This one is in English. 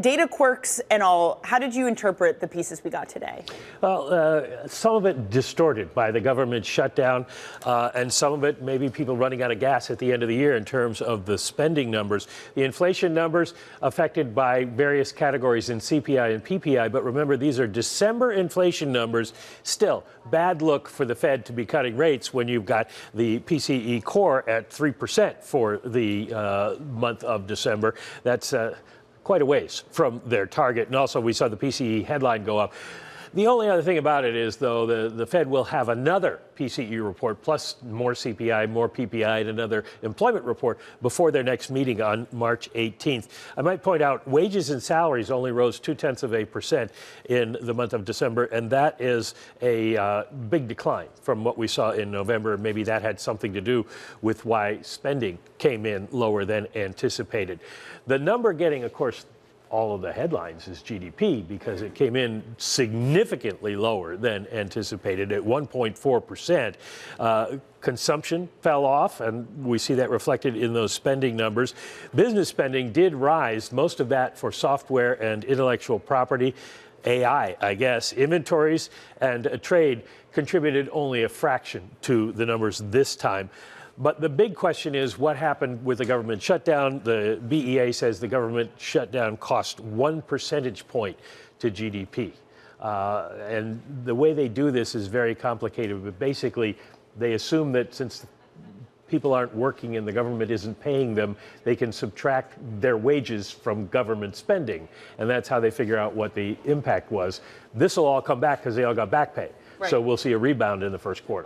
data quirks and all, how did you interpret the pieces we got today? Well, some of it distorted by the government shutdown, and some of it maybe people running out of gas at the end of the year in terms of the spending numbers. The inflation numbers affected by various categories in CPI and PPI, but remember, these are December inflation numbers. Still, bad look for the Fed to be cutting rates when you've got the PCE core at 3% for the month of December. That's quite a ways from their target. And also, we saw the PCE headline go up. The only other thing about it is, though, the Fed will have another PCE report, plus more CPI, more PPI, and another employment report before their next meeting on March 18th. I might point out wages and salaries only rose 0.2% in the month of December, and that is a big decline from what we saw in November. Maybe that had something to do with why spending came in lower than anticipated. The number getting, of course, all of the headlines is GDP, because it came in significantly lower than anticipated at 1.4%. Consumption fell off, and we see that reflected in those spending numbers. Business spending did rise, most of that for software and intellectual property. AI, I guess. Inventories and trade contributed only a fraction to the numbers this time. But the big question is what happened with the government shutdown. The BEA says the government shutdown cost 1 percentage point to GDP. And the way they do this is very complicated. But basically, they assume that since people aren't working and the government isn't paying them, they can subtract their wages from government spending. And that's how they figure out what the impact was. This will all come back because they all got back pay. Right. So we'll see a rebound in the first quarter.